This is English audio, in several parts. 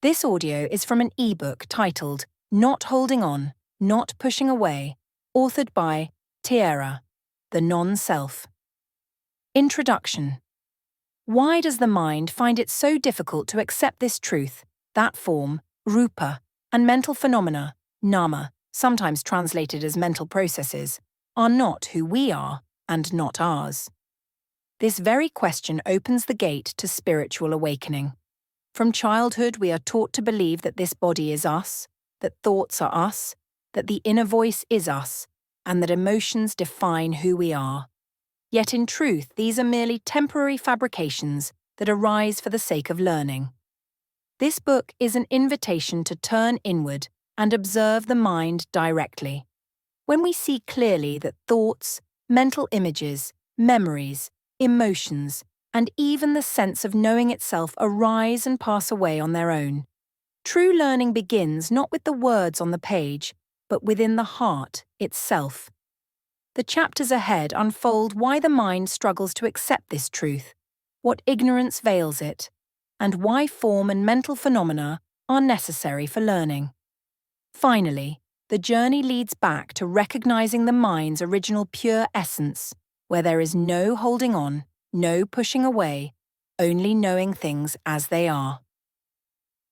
This audio is from an ebook titled Not Holding On, Not Pushing Away, authored by Tierra, The Non-Self. Introduction. Why does the mind find it so difficult to accept this truth, that form, rupa, and mental phenomena, nama, sometimes translated as mental processes, are not who we are and not ours? This very question opens the gate to spiritual awakening. From childhood, we are taught to believe that this body is us, that thoughts are us, that the inner voice is us, and that emotions define who we are. Yet in truth, these are merely temporary fabrications that arise for the sake of learning. This book is an invitation to turn inward and observe the mind directly. When we see clearly that thoughts, mental images, memories, emotions, and even the sense of knowing itself arise and pass away on their own, true learning begins not with the words on the page, but within the heart itself. The chapters ahead unfold why the mind struggles to accept this truth, what ignorance veils it, and why form and mental phenomena are necessary for learning. Finally, the journey leads back to recognizing the mind's original pure essence, where there is no holding on, no pushing away, only knowing things as they are.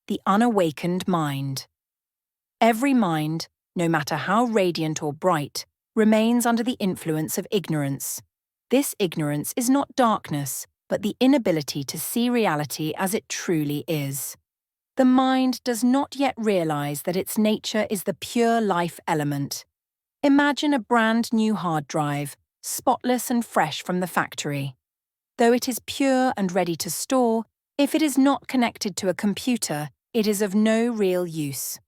The unawakened mind. Every mind, no matter how radiant or bright, remains under the influence of ignorance. This ignorance is not darkness, but the inability to see reality as it truly is. The mind does not yet realize that its nature is the pure life element. Imagine a brand new hard drive, spotless and fresh from the factory. Though it is pure and ready to store, if it is not connected to a computer, it is of no real use.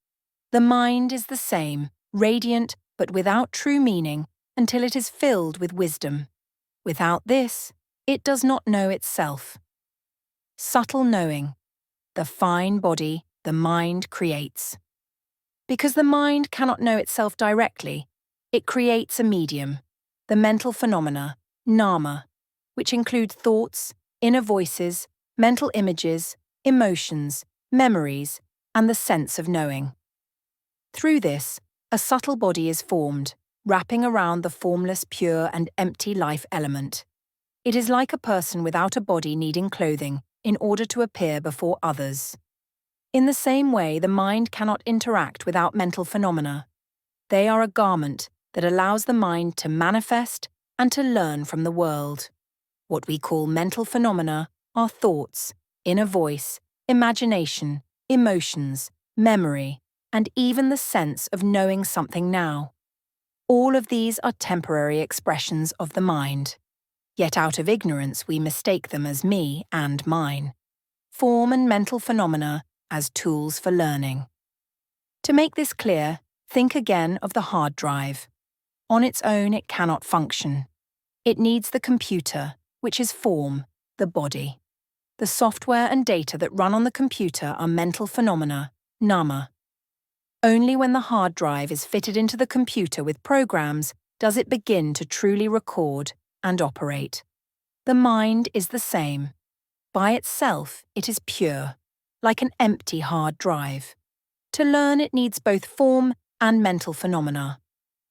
The mind is the same, radiant but without true meaning, until it is filled with wisdom. Without this, it does not know itself. Subtle knowing. The fine body the mind creates. Because the mind cannot know itself directly, it creates a medium, the mental phenomena, nama, which include thoughts, inner voices, mental images, emotions, memories, and the sense of knowing. Through this, a subtle body is formed, wrapping around the formless, pure, and empty life element. It is like a person without a body needing clothing in order to appear before others. In the same way, the mind cannot interact without mental phenomena. They are a garment that allows the mind to manifest and to learn from the world. What we call mental phenomena are thoughts, inner voice, imagination, emotions, memory, and even the sense of knowing something now. All of these are temporary expressions of the mind. Yet out of ignorance we mistake them as me and mine. Form and mental phenomena as tools for learning. To make this clear, think again of the hard drive. On its own it cannot function. It needs the computer, which is form, the body. The software and data that run on the computer are mental phenomena, nama. Only when the hard drive is fitted into the computer with programs does it begin to truly record and operate. The mind is the same. By itself, it is pure, like an empty hard drive. To learn, it needs both form and mental phenomena.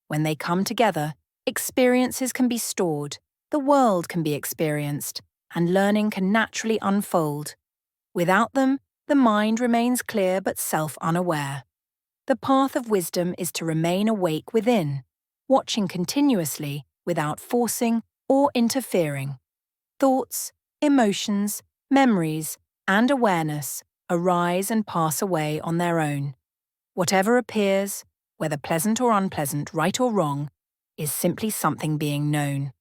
When they come together, experiences can be stored, the world can be experienced, and learning can naturally unfold. Without them, the mind remains clear but self-unaware. The path of wisdom is to remain awake within, watching continuously without forcing or interfering. Thoughts, emotions, memories, and awareness arise and pass away on their own. Whatever appears, whether pleasant or unpleasant, right or wrong, is simply something being known.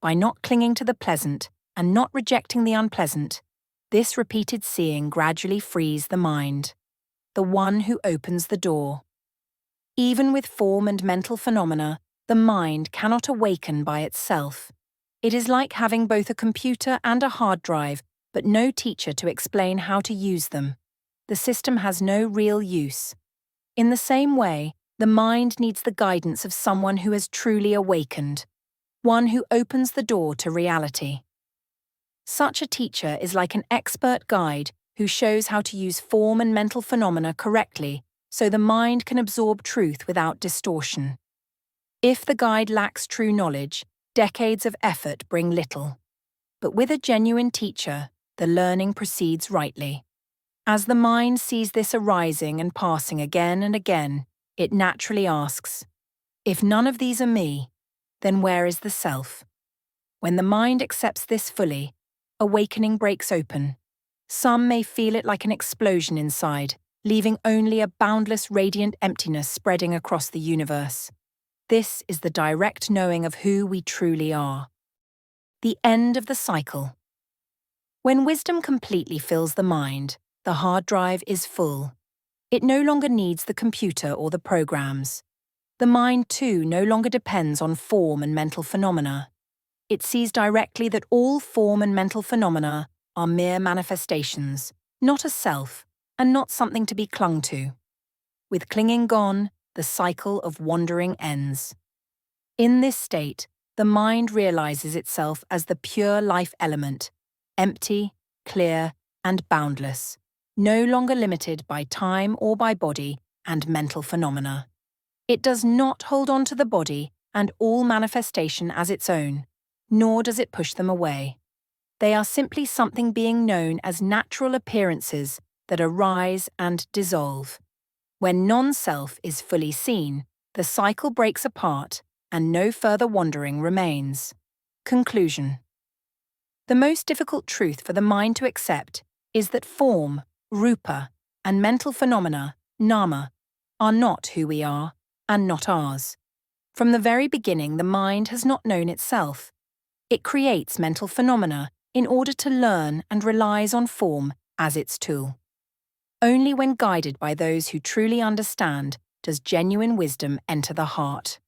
By not clinging to the pleasant and not rejecting the unpleasant, this repeated seeing gradually frees the mind, the one who opens the door. Even with form and mental phenomena, the mind cannot awaken by itself. It is like having both a computer and a hard drive, but no teacher to explain how to use them. The system has no real use. In the same way, the mind needs the guidance of someone who has truly awakened, one who opens the door to reality. Such a teacher is like an expert guide who shows how to use form and mental phenomena correctly so the mind can absorb truth without distortion. If the guide lacks true knowledge, decades of effort bring little. But with a genuine teacher, the learning proceeds rightly. As the mind sees this arising and passing again and again, it naturally asks, if none of these are me, then where is the self? When the mind accepts this fully, awakening breaks open. Some may feel it like an explosion inside, leaving only a boundless radiant emptiness spreading across the universe. This is the direct knowing of who we truly are. The end of the cycle. When wisdom completely fills the mind, the hard drive is full. It no longer needs the computer or the programs. The mind, too, no longer depends on form and mental phenomena. It sees directly that all form and mental phenomena are mere manifestations, not a self, and not something to be clung to. With clinging gone, the cycle of wandering ends. In this state, the mind realizes itself as the pure life element, empty, clear, and boundless, no longer limited by time or by body and mental phenomena. It does not hold on to the body and all manifestation as its own, nor does it push them away. They are simply something being known as natural appearances that arise and dissolve. When non-self is fully seen, the cycle breaks apart and no further wandering remains. Conclusion. The most difficult truth for the mind to accept is that form, rupa, and mental phenomena, nama, are not who we are and not ours. From the very beginning, the mind has not known itself. It creates mental phenomena in order to learn and relies on form as its tool. Only when guided by those who truly understand does genuine wisdom enter the heart.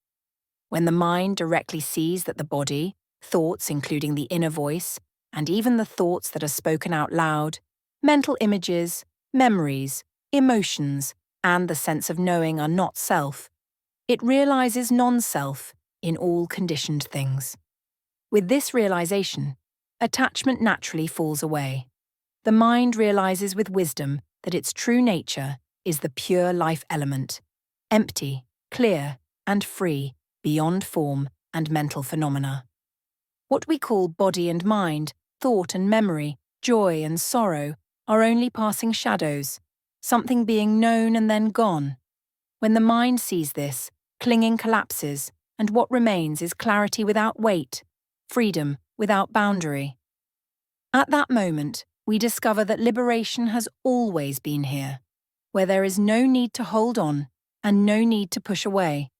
When the mind directly sees that the body, thoughts including the inner voice, and even the thoughts that are spoken out loud, mental images, memories, emotions, and the sense of knowing are not self, it realizes non-self in all conditioned things. With this realization, attachment naturally falls away. The mind realizes with wisdom that its true nature is the pure life element, empty, clear, and free, beyond form and mental phenomena. What we call body and mind, thought and memory, joy and sorrow, are only passing shadows, something being known and then gone. When the mind sees this, clinging collapses, and what remains is clarity without weight, freedom without boundary. At that moment, we discover that liberation has always been here, where there is no need to hold on and no need to push away.